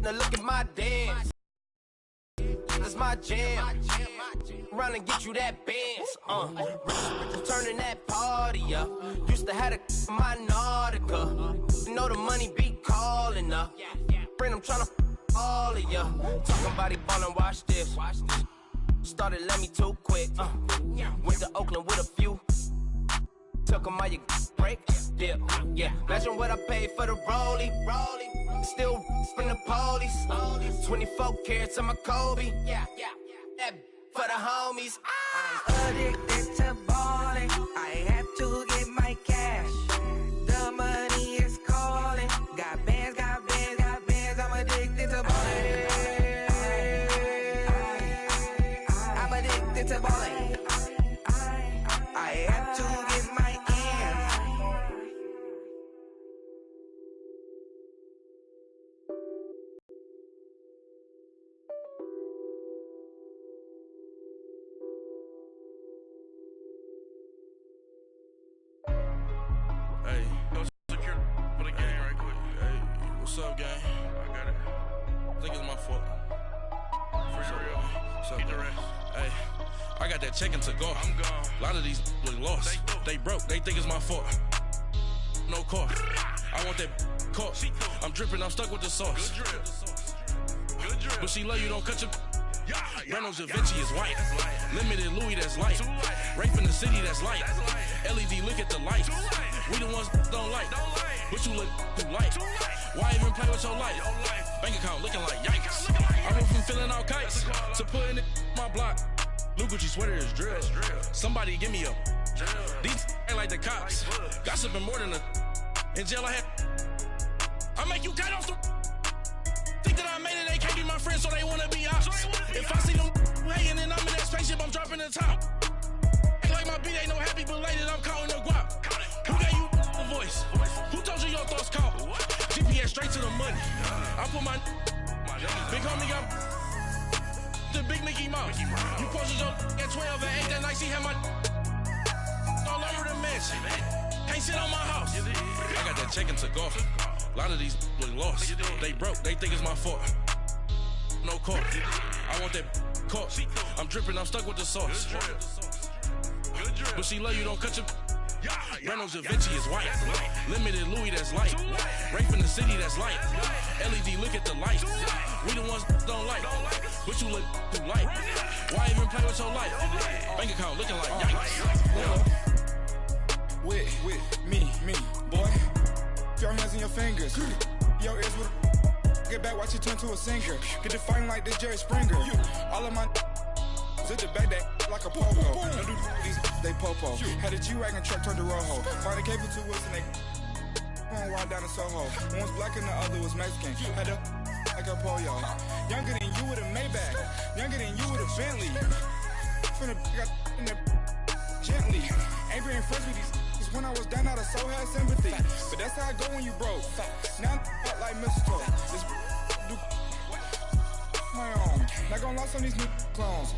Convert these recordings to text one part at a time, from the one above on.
Now look at my dance. That's my jam. Run and get you that Benz. Turning that party up. Used to have a my Nautica. You know the money be calling up. Friend, I'm tryna all of ya. Talking about he ballin', watch this. Started let me too quick. Went to Oakland with a few. Took 'em all you break. Yeah. Imagine what I paid for the rollie. Still in the police. 24 carats on my Kobe. That for the homies. I'm addicted to balling. I have to get my cash. The money is calling. Got bands, got bands, got bands. I'm addicted to balling. I'm addicted to balling. I have to get my ends. Hey, go secure for the game right quick. Hey, what's up, gang? I got it. I think it's my fault. For real. What's up, the rest. Hey, I got that check-in to go. I'm gone. A lot of these look lost. They broke. They think it's my fault. No car. I want that caught. I'm dripping. I'm stuck with the sauce. Good drip. But she love you. Don't cut your. Reynolds Da Vinci is white. Limited Louis, that's light. Rape in the city, that's light. LED, look at the lights. We the ones don't like. But you look too light. Why even play with your life? Bank account looking like yikes. I went from filling out kites to putting it my block. Blue Gucci sweater is drill. Somebody give me a. These ain't like the cops. Gossiping more than a. In jail I had. I make you cut off the. Think that I made it, they can't be my friends, so they wanna be ops. If I see them hating and I'm in that spaceship, I'm dropping the top. Ain't like my beat ain't no happy belated, I'm counting the guap. Who gave you a voice? Who told you your thoughts count? GPS straight to the money. I put my big homie got the big Mickey Mouse. You posted your at 12 and 8 that night, she had my all over the mansion. Can't sit on my house. I got that check-in to golf. A lot of these look lost. They broke, they think it's my fault. No car. I want that caught. I'm dripping, I'm stuck with the sauce. But she love you, don't cut your. Reynolds Da Vinci is white. Limited Louis, that's light. Rape in the city, that's light. LED, look at the lights. We the ones don't like. But you look too light. Why even play with your life? Bank account looking like yikes. With me, boy. Your hands in your fingers. Your ears with get back, watch it turn to a singer. Get the fighting like this Jerry Springer. All of my zip the back that like a pogo. Don't do these, they popo. Had a G-Wagon truck turned to Rojo. Find a cable to us and they going wild down in Soho. One was black and the other was Mexican. Had a like a pollo. Younger than you with a Maybach. Younger than you with a Bentley. Finna got in there gently. Ain't being friends with these. When I was down, I so had sympathy. But that's how I go when you broke. Now I'm like mistletoe. This do my own. Not gonna lost on these new clones.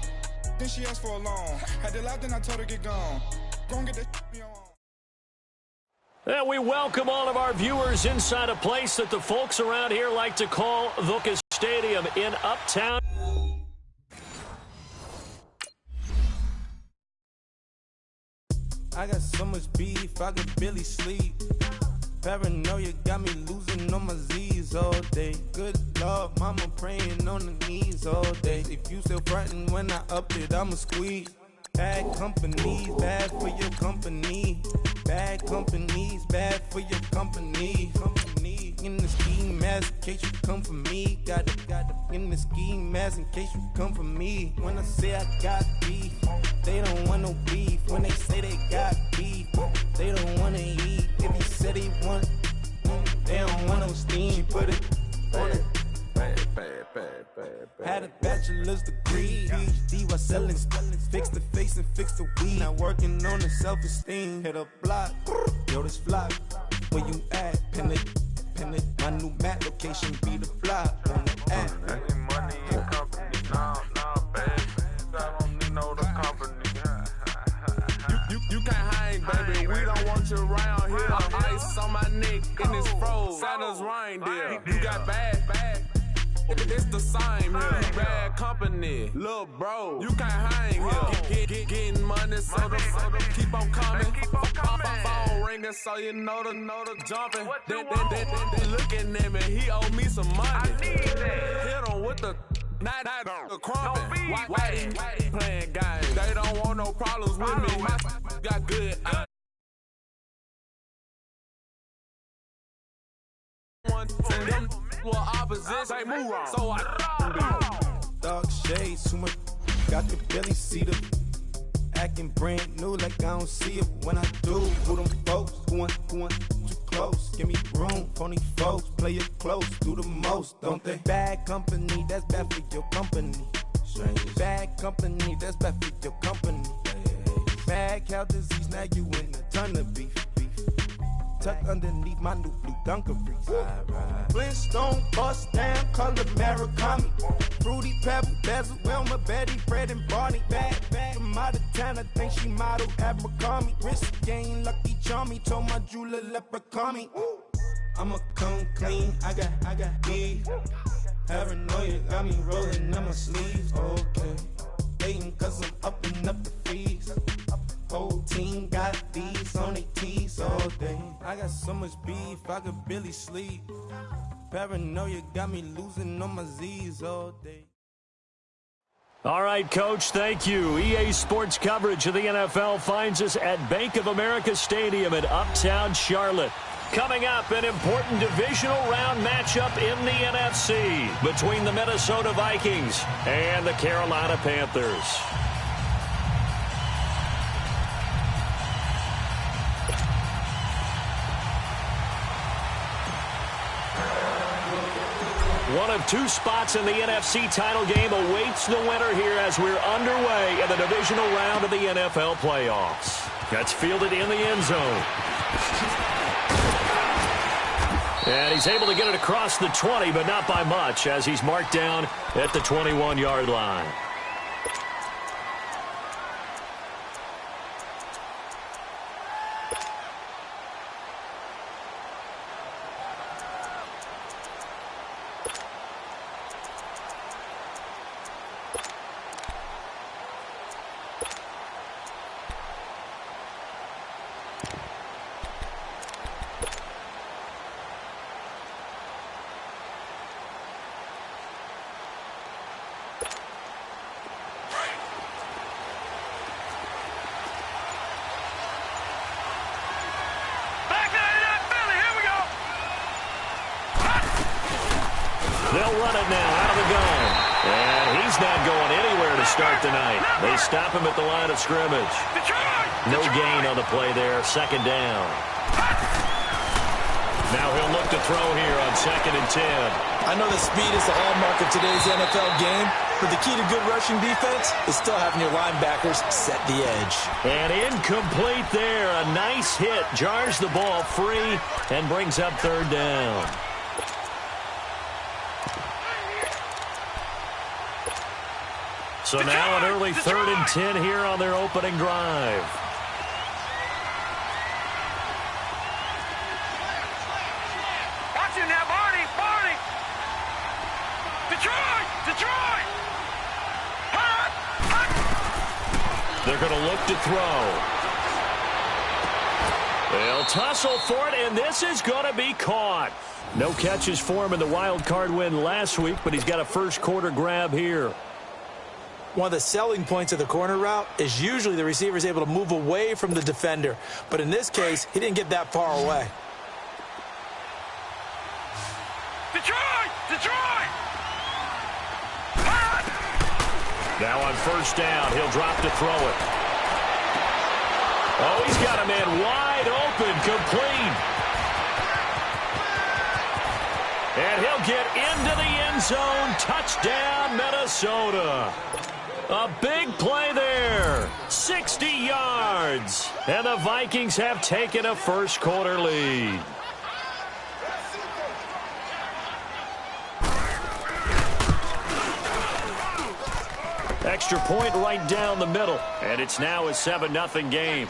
Then she asked for a loan. Had to laugh, then I told her get gone. Go and get that me on. And we welcome all of our viewers inside a place that the folks around here like to call the Stadium in Uptown. I got so much beef, I could barely sleep. Paranoia got me losing on my Z's all day. Good Lord, mama praying on the knees all day. If you still frontin' when I up it, I'ma squeeze. Bad companies, bad for your company. Bad companies, bad for your company. In the ski mask, in case you come for me. Got it in the ski mask, in case you come for me. When I say I got beef, they don't want no beef. When they say they got beef, they don't wanna eat. If you said they want, they don't want no steam. She put it on it. Had a bachelor's degree, PhD while selling. Fix the face and fix the weed. Now working on the self-esteem. Hit a block, yo this flock. Where you at? Pin it. My new map location be the flop on the app. I need money and company. Nah, baby. I don't need no company. You can't hang, baby. We don't want you around here. Ice on my neck in this froze. Santa's reindeer. You got bad. It's the same here. Bad company, little bro. You can't hang here. Getting money, so the keep on coming. Phone ringing, so you know the jumping. They looking at me, he owe me some money. Hit him with the night crumping. Why playing games? They don't want no problems with me. My got good. Them were opposites, they move wrong. So I Dark shades, too much. Got the belly seat up. Acting brand new like I don't see it when I do. Who them folks? Who want too close? Give me room. Phony folks, play it close. Do the most, don't they? Bad company, that's bad for your company. Strange. Bad company, that's bad for your company. Bad cow disease, now you in a ton of beef. Tucked underneath my new blue Dunkaroos. Flintstone bust down, color Murakami. Fruity Pebble, Bezel, Wilma, Betty, Fred, and Barney. Bad from out of town, I think she modeled Abercrombie. Wrist game, Lucky Charmy, told my jeweler leprechaun. I'ma come clean, I got beef. Paranoia got me rolling on my sleeves. Okay, hating cause I'm upping up the fees. Whole team got these on their tees all day. I got so much beef, I could barely sleep. Paranoia got me losing on my Z's all day. All right, Coach, thank you. EA Sports coverage of the NFL finds us at Bank of America Stadium in Uptown Charlotte. Coming up, an important divisional round matchup in the NFC between the Minnesota Vikings and the Carolina Panthers. One of two spots in the NFC title game awaits the winner here as we're underway in the divisional round of the NFL playoffs. That's fielded in the end zone. And he's able to get it across the 20, but not by much, as he's marked down at the 21-yard line. They'll run it now out of the gun. And he's not going anywhere to start tonight. They stop him at the line of scrimmage. No gain on the play there. Second down. Now he'll look to throw here on 2nd and 10. I know that speed is the hallmark of today's NFL game, but the key to good rushing defense is still having your linebackers set the edge. And incomplete there. A nice hit. Jars the ball free and brings up 3rd down. So now an early 3rd and 10 here on their opening drive. Watch him now, Barney! Detroit! They're going to look to throw. They'll tussle for it, and this is going to be caught. No catches for him in the wild card win last week, but he's got a first quarter grab here. One of the selling points of the corner route is usually the receiver is able to move away from the defender. But in this case, he didn't get that far away. Detroit! Now on 1st down, he'll drop to throw it. Oh, he's got a man wide open, complete. And he'll get into the end zone. Touchdown, Minnesota. A big play there. 60 yards. And the Vikings have taken a first quarter lead. Extra point right down the middle. And it's now a 7-0 game.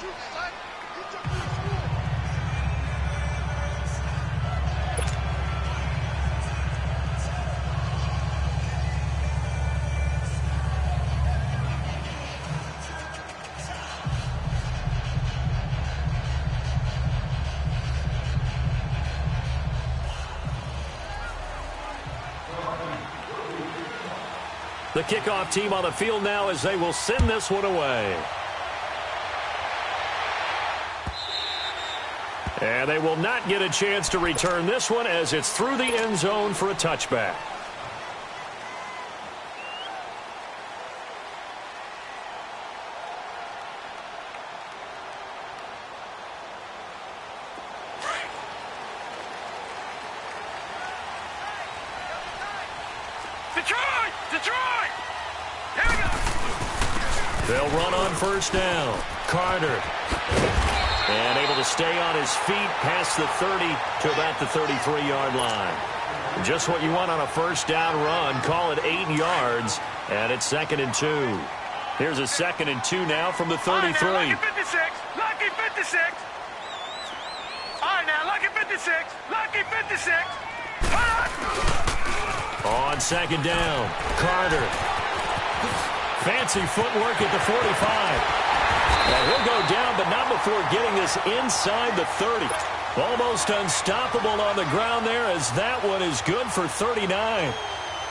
The kickoff team on the field now as they will send this one away. And they will not get a chance to return this one as it's through the end zone for a touchback. Detroit! Here we go! They'll run on first down. Carter. And able to stay on his feet past the 30 to about the 33-yard line. Just what you want on a first down run. Call it 8 yards, and it's 2nd and 2. Here's a 2nd and 2 now from the 33. All right, now, lucky 56. Lucky 56. All right, now, lucky 56. Lucky 56. On 2nd down, Carter. Fancy footwork at the 45. And he'll go down, but not before getting this inside the 30. Almost unstoppable on the ground there as that one is good for 39.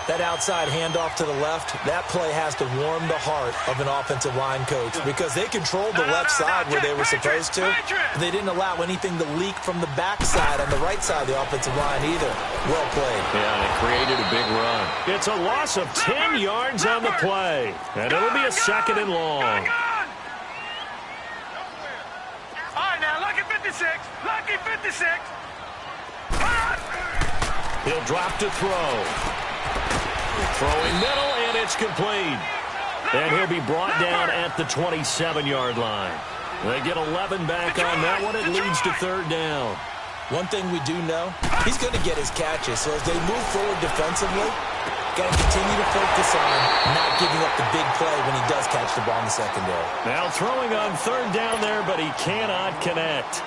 That outside handoff to the left, that play has to warm the heart of an offensive line coach because they controlled the left side where they were supposed to. They didn't allow anything to leak from the backside on the right side of the offensive line either. Well played. Yeah, and it created a big run. It's a loss of 10 yards on the play, and it'll be a 2nd and long. All right, now, lucky 56. Lucky 56. He'll drop to throw. Throwing middle, and it's complete. And he'll be brought down at the 27-yard line. They get 11 back on that one. It leads to 3rd down. One thing we do know, he's going to get his catches. So as they move forward defensively, got to continue to focus on not giving up the big play when he does catch the ball in the secondary. Now throwing on 3rd down there, but he cannot connect.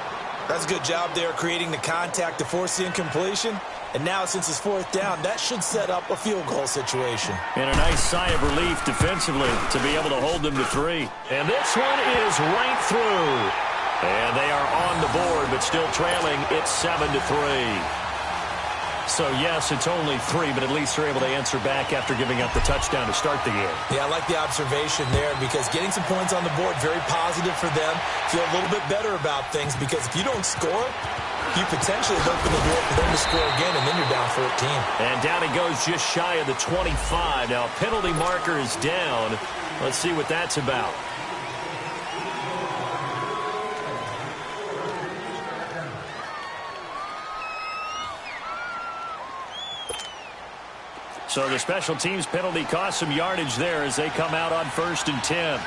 That's a good job there creating the contact to force the incompletion. And now, since it's 4th down, that should set up a field goal situation. And a nice sigh of relief defensively to be able to hold them to 3. And this one is right through. And they are on the board, but still trailing. It's 7-3. So, yes, it's only 3, but at least they're able to answer back after giving up the touchdown to start the game. Yeah, I like the observation there because getting some points on the board, very positive for them. Feel a little bit better about things because if you don't score, you potentially open the door for them to score again, and then you're down 14. And down he goes just shy of the 25. Now, a penalty marker is down. Let's see what that's about. So the special teams penalty cost some yardage there as they come out on 1st and 10.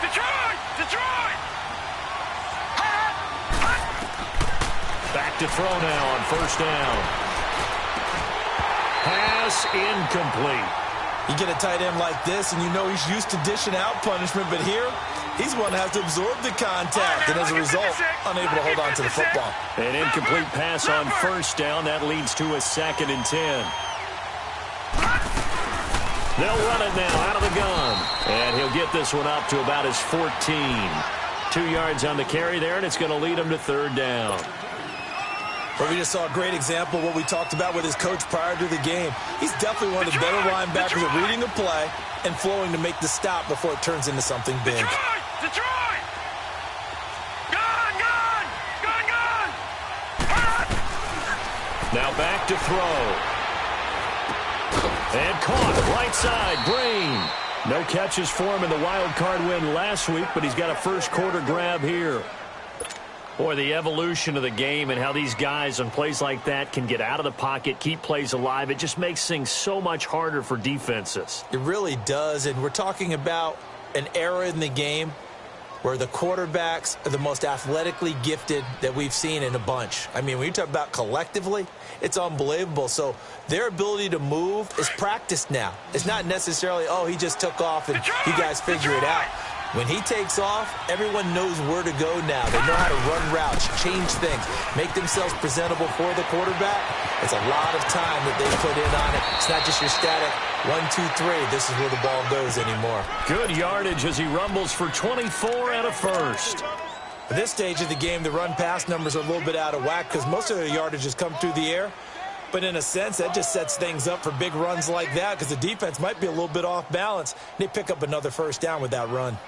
Detroit! Back to throw now on 1st down. Pass incomplete. You get a tight end like this, and you know he's used to dishing out punishment, but here, he's one that has to absorb the contact, and as a result, unable to hold on to the football. An incomplete pass on 1st down. That leads to a 2nd and 10. They'll run it now out of the gun. And he'll get this one up to about his 14. 2 yards on the carry there, and it's going to lead him to 3rd down. But we just saw a great example of what we talked about with his coach prior to the game. He's definitely one of the better linebackers at reading a play and flowing to make the stop before it turns into something big. Detroit! Gun! Now back to throw. And caught right side, Green. No catches for him in the wild card win last week, but he's got a first quarter grab here. Boy, the evolution of the game and how these guys on plays like that can get out of the pocket, keep plays alive, it just makes things so much harder for defenses. It really does, and we're talking about an era in the game where the quarterbacks are the most athletically gifted that we've seen in a bunch. I mean, when you talk about collectively, it's unbelievable. So their ability to move is practiced now. It's not necessarily, oh, he just took off and you guys figure it out. When he takes off, everyone knows where to go now. They know how to run routes, change things, make themselves presentable for the quarterback. It's a lot of time that they put in on it. It's not just your static 1, 2, 3. This is where the ball goes anymore. Good yardage as he rumbles for 24 and a first. At this stage of the game, the run-pass numbers are a little bit out of whack because most of the yardage has come through the air. But in a sense, that just sets things up for big runs like that because the defense might be a little bit off balance. They pick up another first down with that run.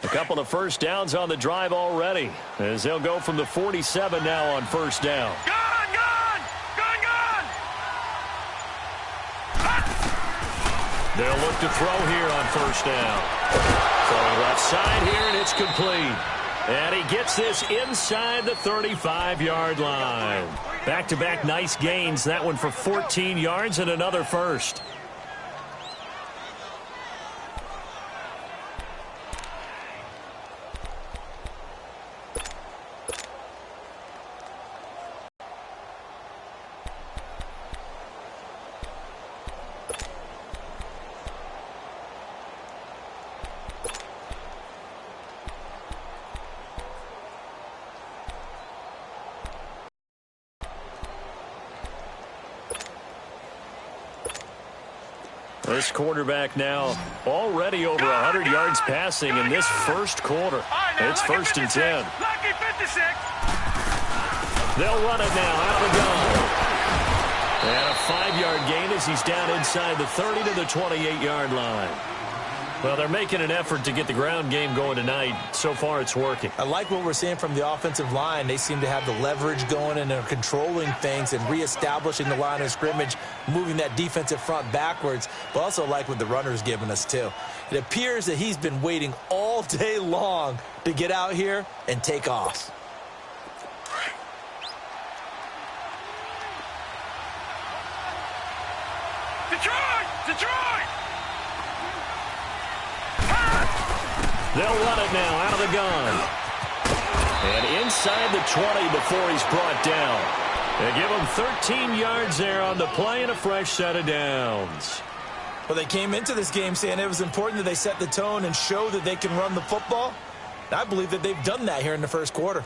A couple of first downs on the drive already as they'll go from the 47 now on first down. Gone, gone, gone, gone. They'll look to throw here on first down. Throwing left side here, and it's complete. And he gets this inside the 35-yard line. Back-to-back nice gains. That one for 14 yards and another first. This quarterback now already over 100 yards passing in this first quarter. It's first and 10. Lucky 56. They'll run it now out of the gun. And a 5-yard gain as he's down inside the 30 to the 28-yard line. Well, they're making an effort to get the ground game going tonight. So far, it's working. I like what we're seeing from the offensive line. They seem to have the leverage going and they're controlling things and reestablishing the line of scrimmage, moving that defensive front backwards. But also like what the runner's giving us, too. It appears that he's been waiting all day long to get out here and take off. Detroit! Detroit! They'll run it now out of the gun. And inside the 20 before he's brought down. They give him 13 yards there on the play and a fresh set of downs. Well, they came into this game saying it was important that they set the tone and show that they can run the football. And I believe that they've done that here in the first quarter.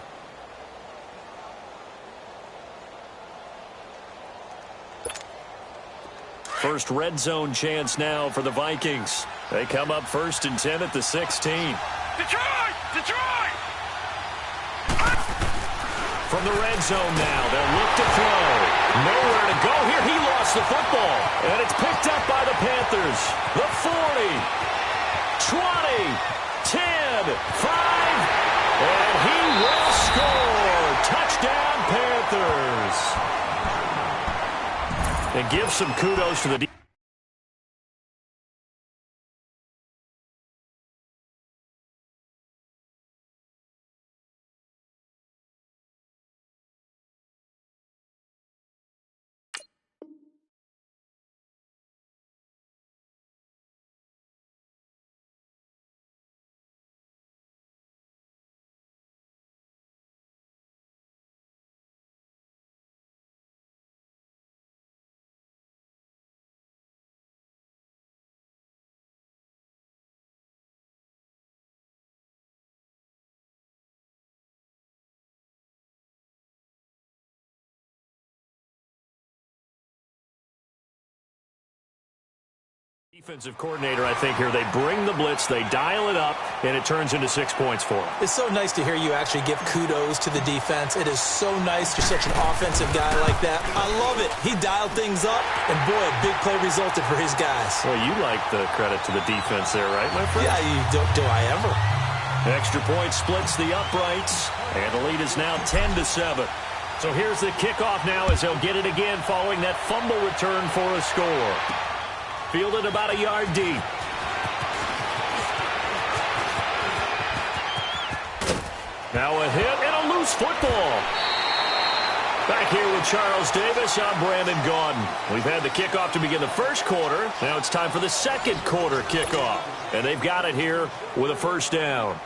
First red zone chance now for the Vikings. They come up first and 10 at the 16. Detroit! Detroit! From the red zone now, they'll look to throw. Nowhere to go here. He lost the football. And it's picked up by the Panthers. The 40, 20, 10, 5, and he will score. Touchdown, Panthers. And give some kudos to the defense. Defensive coordinator, I think, here. They bring the blitz, they dial it up, and it turns into 6 points for them. It's so nice to hear you actually give kudos to the defense. It is so nice. You're such an offensive guy like that. I love it. He dialed things up, and boy, a big play resulted for his guys. Well, you like the credit to the defense there, right, my friend? Yeah, do I ever? Extra point splits the uprights, and the lead is now 10-7. So here's the kickoff now as they'll get it again following that fumble return for a score. Fielded about a yard deep. Now a hit and a loose football. Back here with Charles Davis, I'm Brandon Gaudin. We've had the kickoff to begin the first quarter. Now it's time for the second quarter kickoff. And they've got it here with a first down.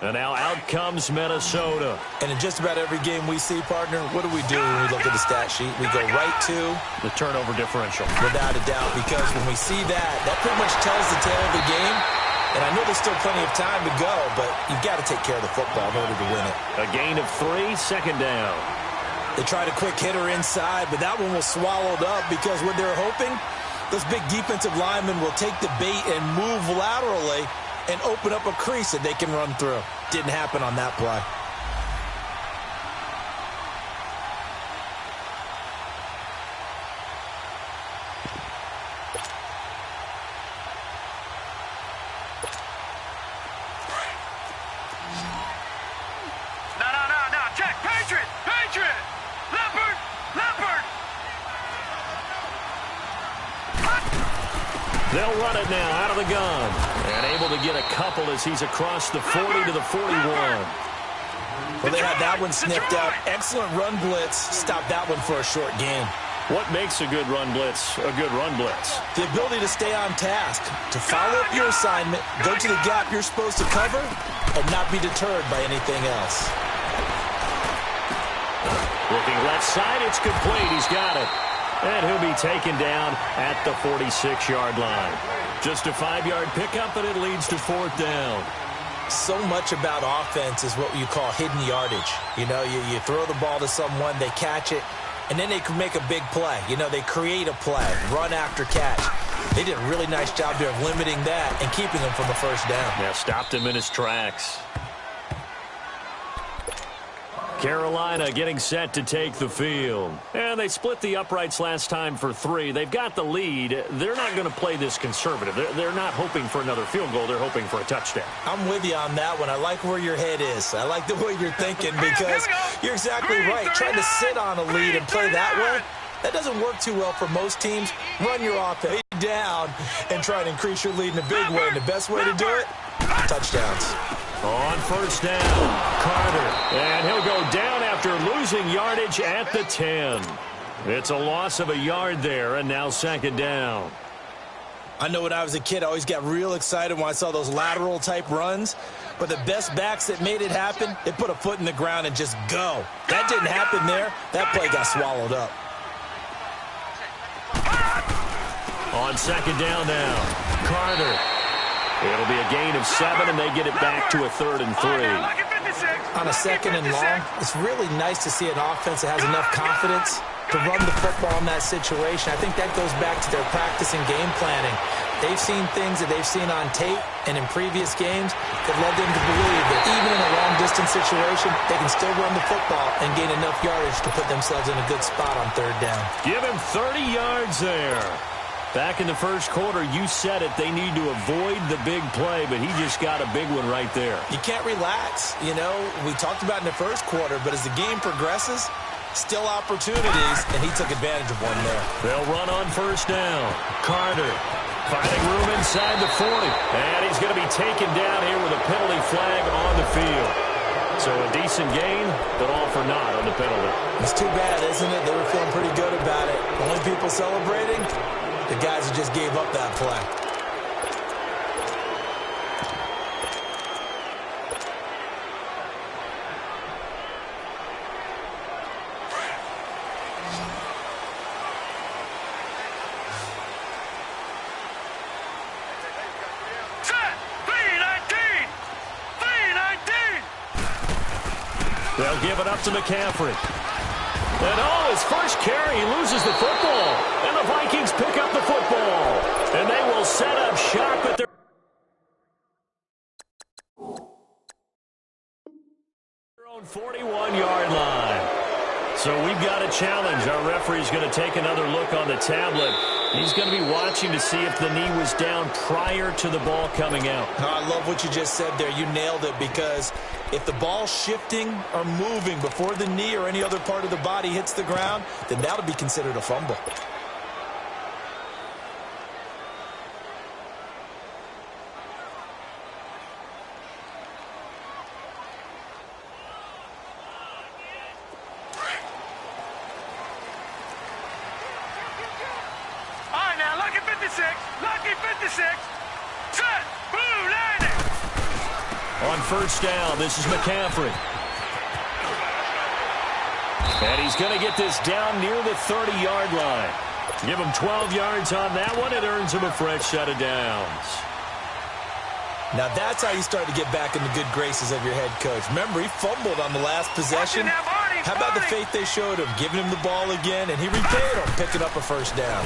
And now out comes Minnesota. And in just about every game we see, partner, what do we do when we look at the stat sheet? We go right to the turnover differential. Without a doubt, because when we see that pretty much tells the tale of the game. And I know there's still plenty of time to go, but you've got to take care of the football in order to win it. A gain of 3, second down. They tried a quick hitter inside, but that one was swallowed up because what they're hoping, those big defensive linemen will take the bait and move laterally and open up a crease that they can run through. Didn't happen on that play. No, check, Patriot, Leopard. They'll run it now out of the gun. And able to get a couple as he's across the 40 to the 41. Well, they had that one snipped out. Excellent run blitz. Stopped that one for a short gain. What makes a good run blitz a good run blitz? The ability to stay on task, to follow up your assignment, go to the gap you're supposed to cover, and not be deterred by anything else. Looking left side, it's complete. He's got it. And he'll be taken down at the 46-yard line. Just a 5-yard pickup, and it leads to 4th down. So much about offense is what you call hidden yardage. You know, you throw the ball to someone, they catch it, and then they can make a big play. You know, they create a play, run after catch. They did a really nice job there of limiting that and keeping him from a first down. Yeah, stopped him in his tracks. Carolina getting set to take the field. And they split the uprights last time for 3. They've got the lead. They're not going to play this conservative. They're not hoping for another field goal. They're hoping for a touchdown. I'm with you on that one. I like where your head is. I like the way you're thinking because you're exactly right. Trying to sit on a lead and play that way, that doesn't work too well for most teams. Run your offense down and try and increase your lead in a big way. And the best way to do it, touchdowns. On first down, Carter. And he'll go down after losing yardage at the 10. It's a loss of a yard there, and now 2nd down. I know when I was a kid, I always got real excited when I saw those lateral-type runs. But the best backs that made it happen, they put a foot in the ground and just go. That didn't happen there. That play got swallowed up. On 2nd down now, Carter. It'll be a gain of 7, and they get it back to a 3rd and 3. On a 2nd and long, it's really nice to see an offense that has enough confidence to run the football in that situation. I think that goes back to their practice and game planning. They've seen things that they've seen on tape and in previous games that led them to believe that even in a long-distance situation, they can still run the football and gain enough yardage to put themselves in a good spot on 3rd down. Give him 30 yards there. Back in the first quarter, you said it, they need to avoid the big play, but he just got a big one right there. You can't relax. You know, we talked about in the first quarter, but as the game progresses, still opportunities, and he took advantage of one there. They'll run on first down. Carter finding room inside the 40, and he's going to be taken down here with a penalty flag on the field. So a decent gain, but all for naught on the penalty. It's too bad, isn't it? They were feeling pretty good about it. Only people celebrating, the guys who just gave up that play. They'll give it up to McCaffrey. And his first carry, he loses the football. And the Vikings pick up the football. And they will set up shop at their own 41-yard line. So we've got a challenge. Our referee's going to take another look on the tablet. He's going to be watching to see if the knee was down prior to the ball coming out. I love what you just said there. You nailed it, because if the ball's shifting or moving before the knee or any other part of the body hits the ground, then that'll be considered a fumble. Lucky 56, set, blue landing. On first down, this is McCaffrey. And he's going to get this down near the 30-yard line. Give him 12 yards on that one. It earns him a fresh set of downs. Now that's how you start to get back in the good graces of your head coach. Remember, he fumbled on the last possession. How about the faith they showed him, giving him the ball again, and he repaid him, picking up a first down.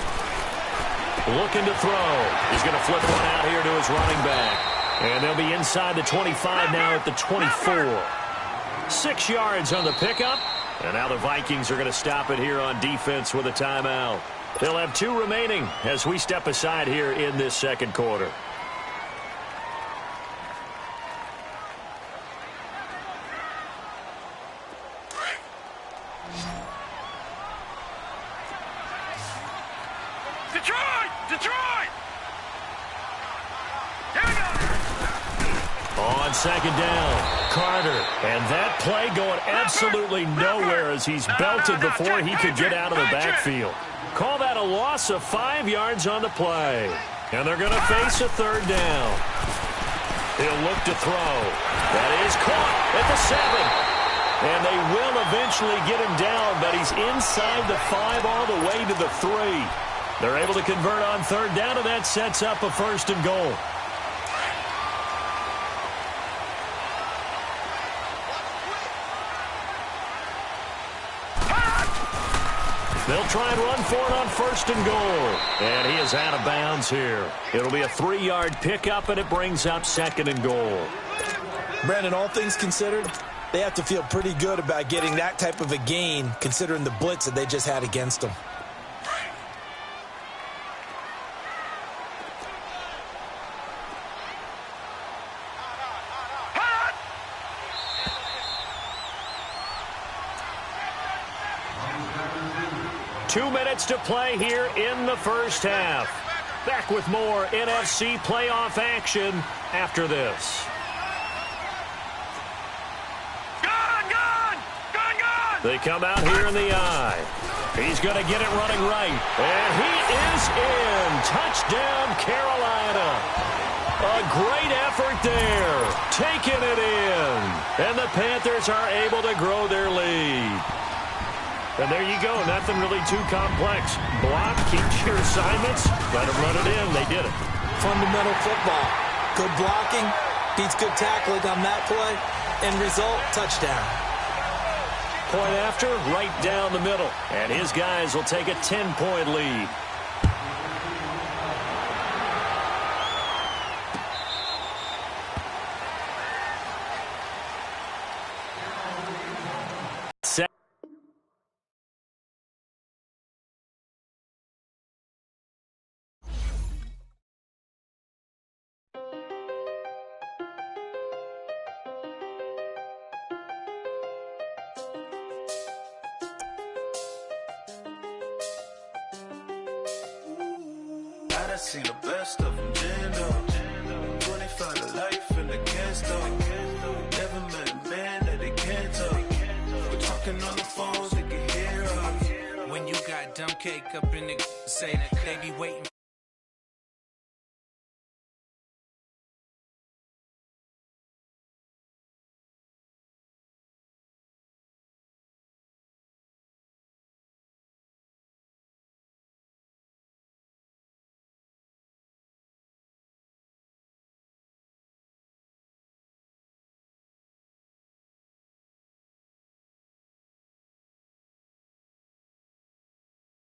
Looking to throw. He's going to flip one out here to his running back. And they'll be inside the 25 now at the 24. 6 yards on the pickup. And now the Vikings are going to stop it here on defense with a timeout. They'll have 2 remaining as we step aside here in this second quarter. Detroit! On second down, Carter. And that play going absolutely nowhere as he's belted before he could get out of the backfield. Call that a loss of 5 yards on the play. And they're going to face a third down. He'll look to throw. That is caught at the 7. And they will eventually get him down, but he's inside the 5 all the way to the 3. They're able to convert on third down, and that sets up a first and goal. They'll try and run for it on first and goal. And he is out of bounds here. It'll be a 3-yard pickup, and it brings up second and goal. Brandon, all things considered, they have to feel pretty good about getting that type of a gain, considering the blitz that they just had against them. To play here in the first half. Back with more NFC playoff action after this. Gone! They come out here in the eye. He's going to get it running right. And he is in. Touchdown, Carolina. A great effort there. Taking it in. And the Panthers are able to grow their lead. And there you go. Nothing really too complex. Block, keep your assignments, let them run it in. They did it. Fundamental football. Good blocking, beats good tackling on that play, and result, touchdown. Point after, right down the middle. And his guys will take a 10-point lead. I seen the best of them, Jando. 25 to life in the can't never met a man that they can't talk. We're talking on the phones, they can hear us. When you got dumb cake up in the say that they be waiting.